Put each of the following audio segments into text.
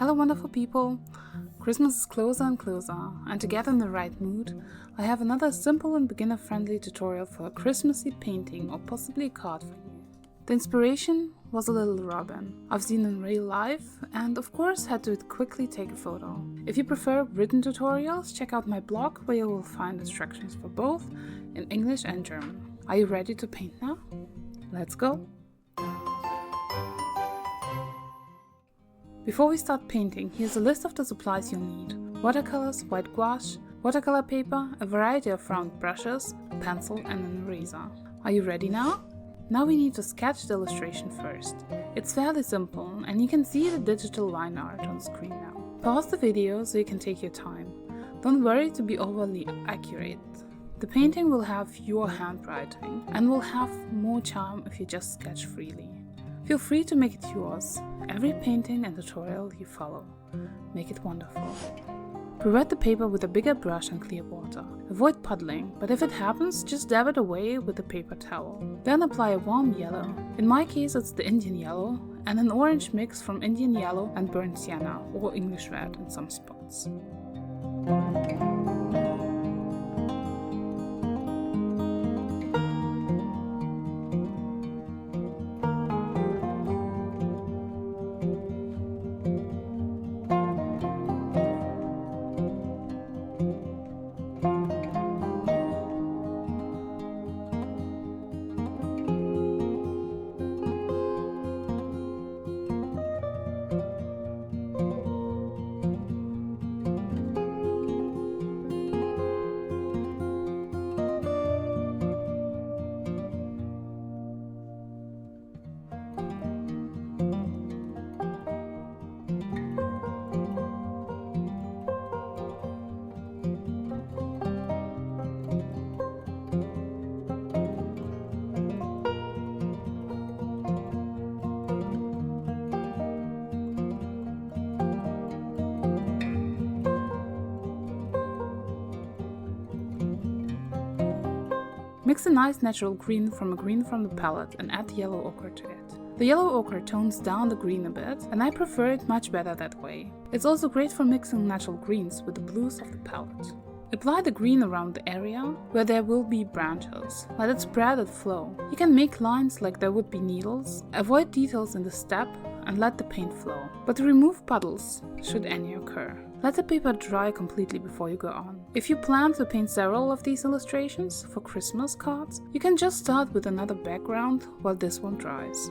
Hello wonderful people! Christmas is closer and closer, and to get in the right mood, I have another simple and beginner-friendly tutorial for a Christmassy painting or possibly a card for you. The inspiration was a little robin I've seen in real life and of course had to quickly take a photo. If you prefer written tutorials, check out my blog where you will find instructions for both in English and German. Are you ready to paint now? Let's go! Before we start painting, here's a list of the supplies you'll need. Watercolors, white gouache, watercolor paper, a variety of round brushes, a pencil and an eraser. Are you ready now? Now we need to sketch the illustration first. It's fairly simple and you can see the digital line art on screen now. Pause the video so you can take your time. Don't worry to be overly accurate. The painting will have your handwriting and will have more charm if you just sketch freely. Feel free to make it yours. Every painting and tutorial you follow. Make it wonderful. Pre-wet the paper with a bigger brush and clear water. Avoid puddling, but if it happens, just dab it away with a paper towel. Then apply a warm yellow. In my case it's the Indian yellow, and an orange mix from Indian yellow and burnt sienna, or English red in some spots. Mix a nice natural green from the palette and add yellow ochre to it. The yellow ochre tones down the green a bit, and I prefer it much better that way. It's also great for mixing natural greens with the blues of the palette. Apply the green around the area where there will be branches. Let it spread and flow. You can make lines like there would be needles, avoid details in the step, and let the paint flow. But remove puddles, should any occur. Let the paper dry completely before you go on. If you plan to paint several of these illustrations for Christmas cards, you can just start with another background while this one dries.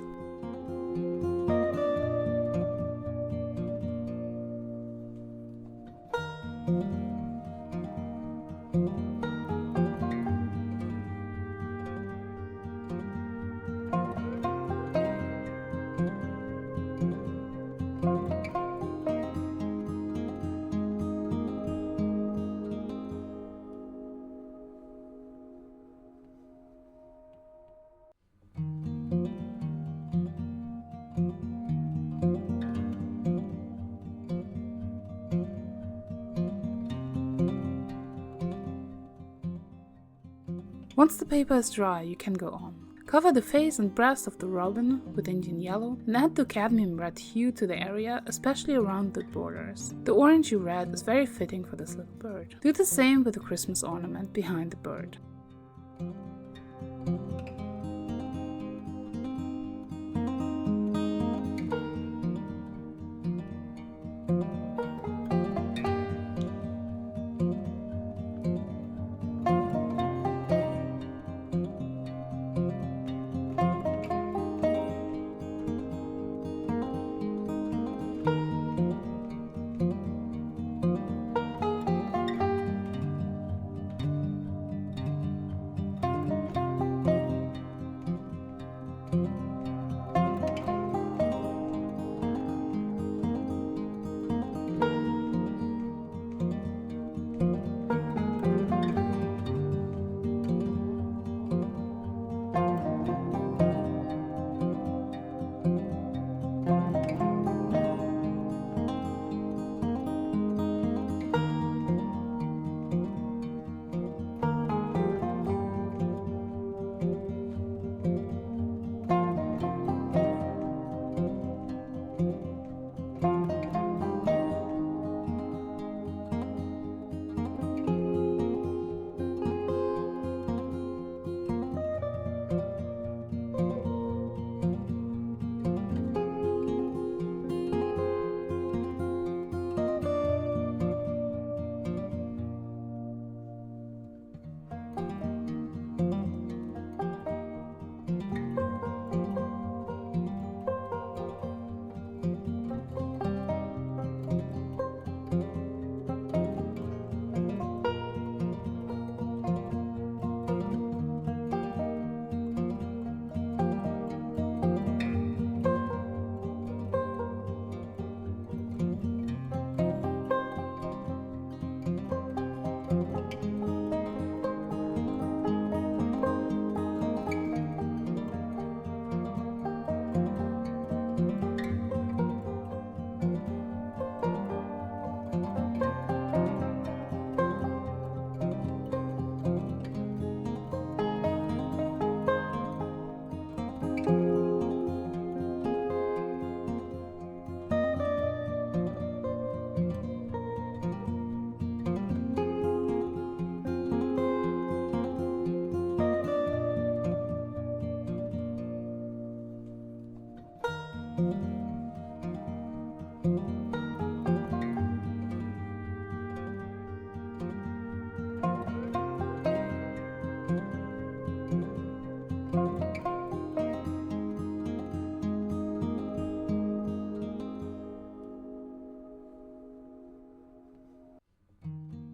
Once the paper is dry, you can go on. Cover the face and breast of the robin with Indian yellow and add the cadmium red hue to the area, especially around the borders. The orangey red is very fitting for this little bird. Do the same with the Christmas ornament behind the bird.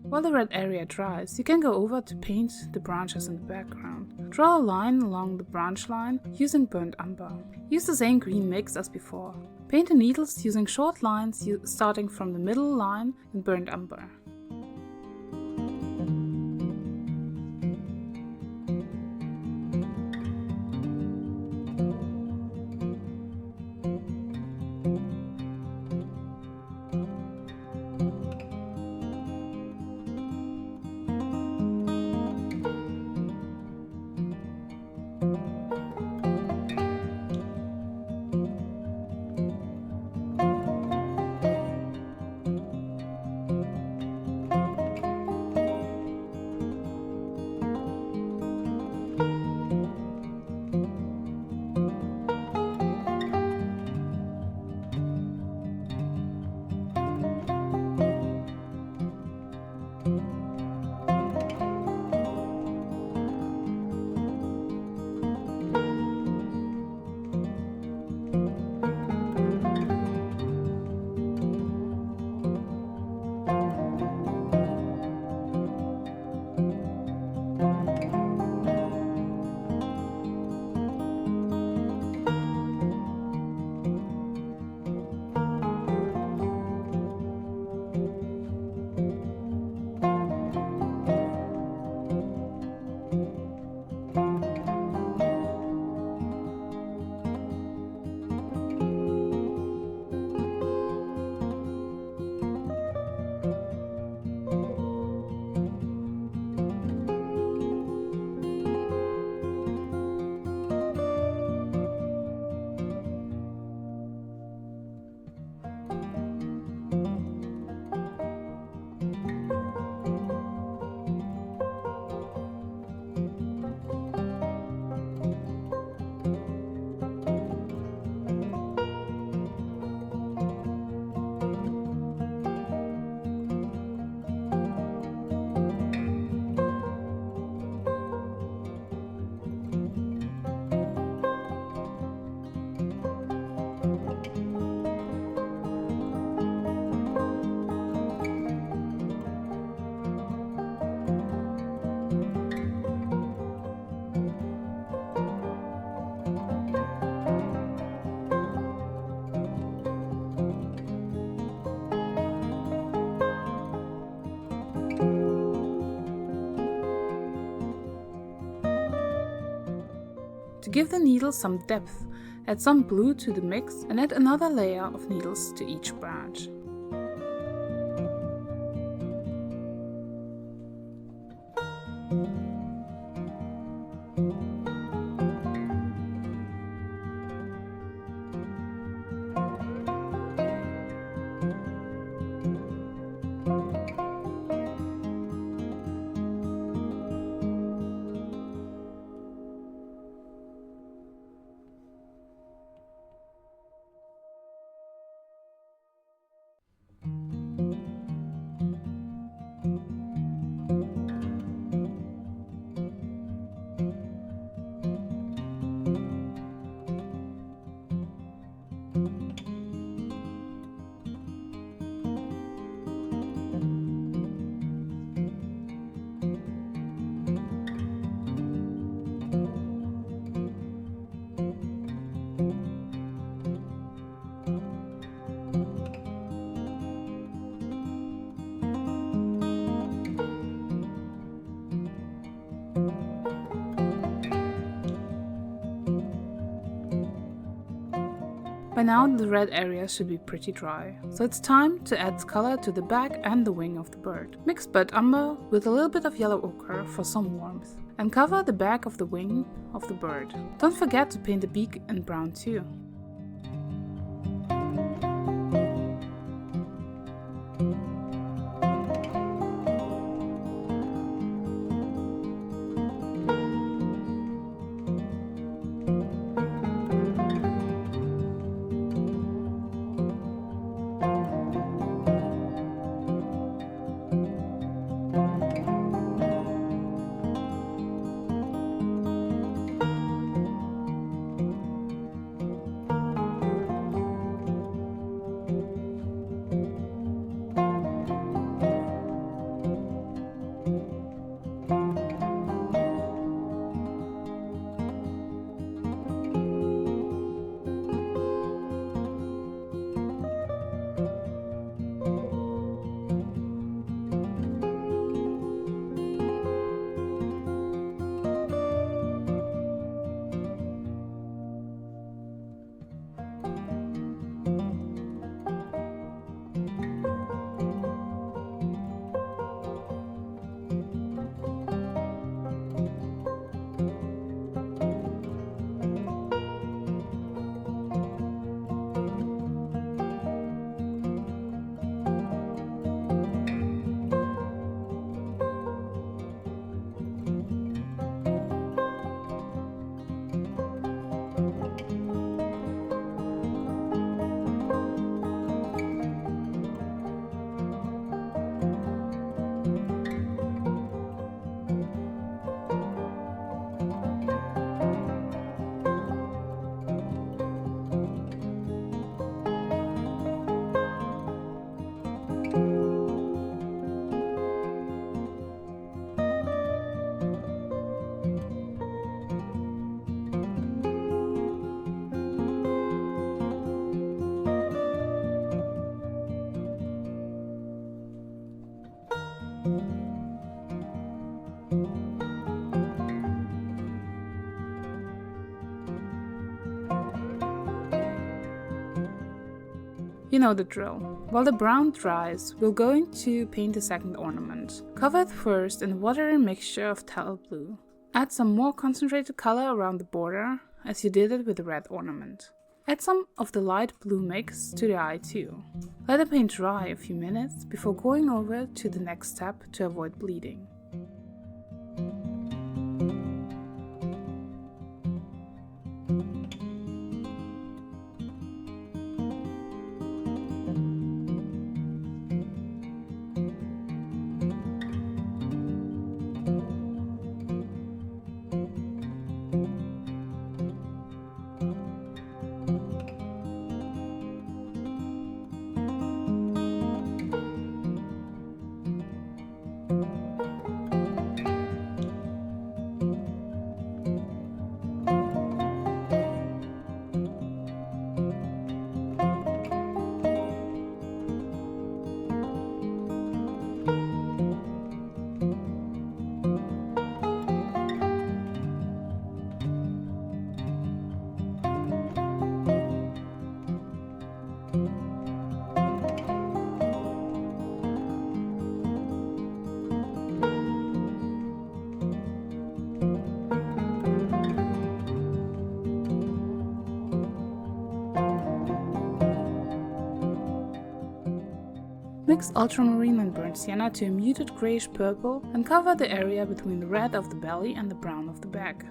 While the red area dries, you can go over to paint the branches in the background. Draw a line along the branch line using burnt umber. Use the same green mix as before. Paint the needles using short lines starting from the middle line in burnt umber. To give the needles some depth, add some blue to the mix and add another layer of needles to each branch. By now the red area should be pretty dry, so it's time to add color to the back and the wing of the bird. Mix burnt umber with a little bit of yellow ochre for some warmth, and cover the back of the wing of the bird. Don't forget to paint the beak in brown too. You know the drill. While the brown dries, we're going to paint the second ornament. Cover it first in a watery mixture of phthalo blue. Add some more concentrated color around the border, as you did it with the red ornament. Add some of the light blue mix to the eye too. Let the paint dry a few minutes before going over to the next step to avoid bleeding. Mix ultramarine and burnt sienna to a muted grayish purple and cover the area between the red of the belly and the brown of the back.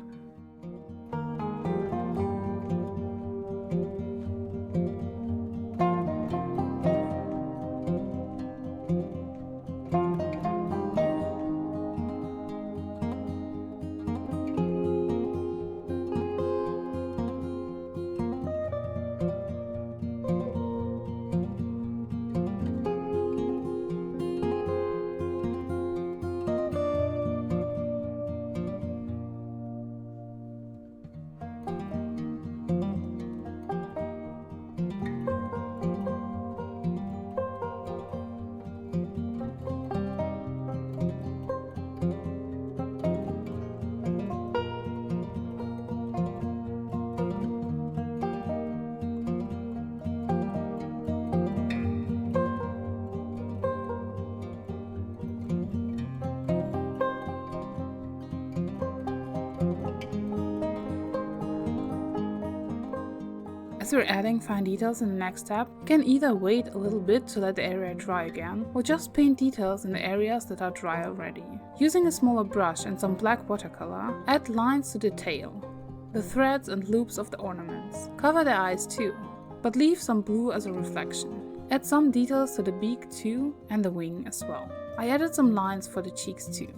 As we're adding fine details in the next step, you can either wait a little bit to let the area dry again, or just paint details in the areas that are dry already. Using a smaller brush and some black watercolor, add lines to the tail, the threads and loops of the ornaments. Cover the eyes too, but leave some blue as a reflection. Add some details to the beak too, and the wing as well. I added some lines for the cheeks too.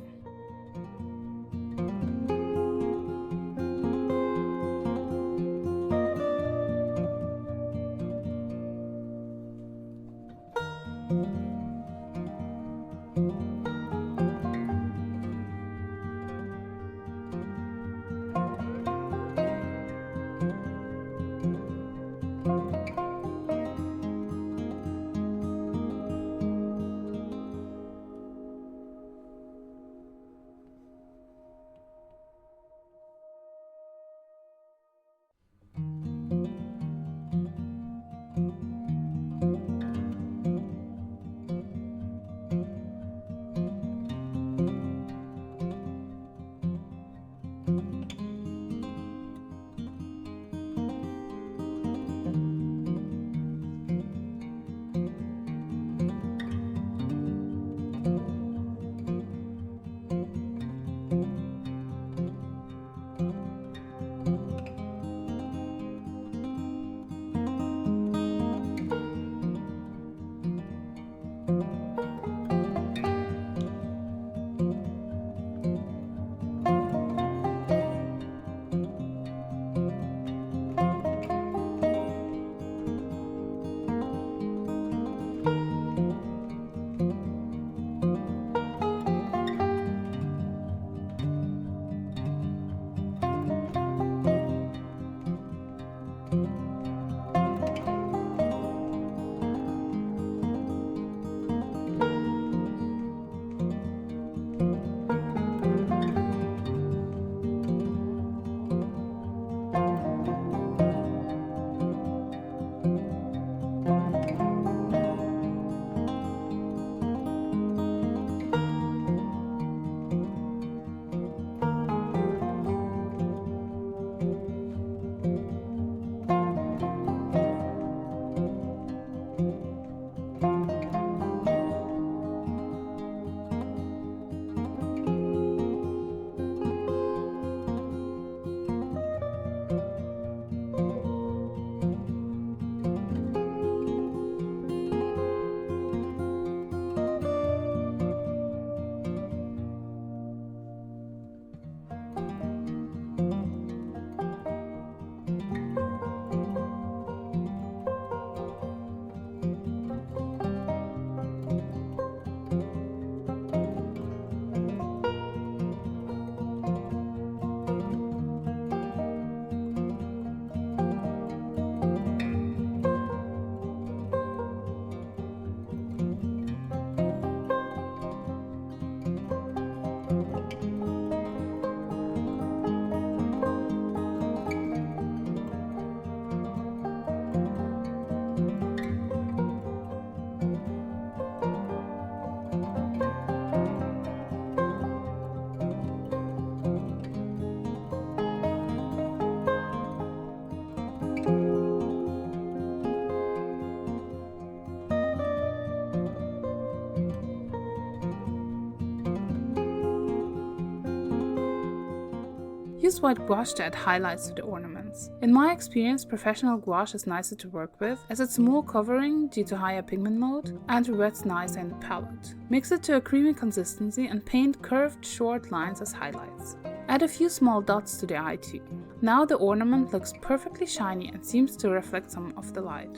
Use white gouache to add highlights to the ornaments. In my experience, professional gouache is nicer to work with as it's more covering due to higher pigment load and wets nicer in the palette. Mix it to a creamy consistency and paint curved short lines as highlights. Add a few small dots to the eye too. Now the ornament looks perfectly shiny and seems to reflect some of the light.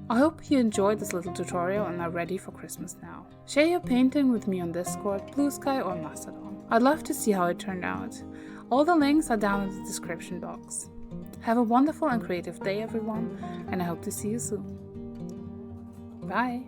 I hope you enjoyed this little tutorial and are ready for Christmas now. Share your painting with me on Discord, Blue Sky or Mastodon. I'd love to see how it turned out. All the links are down in the description box. Have a wonderful and creative day everyone, and I hope to see you soon. Bye!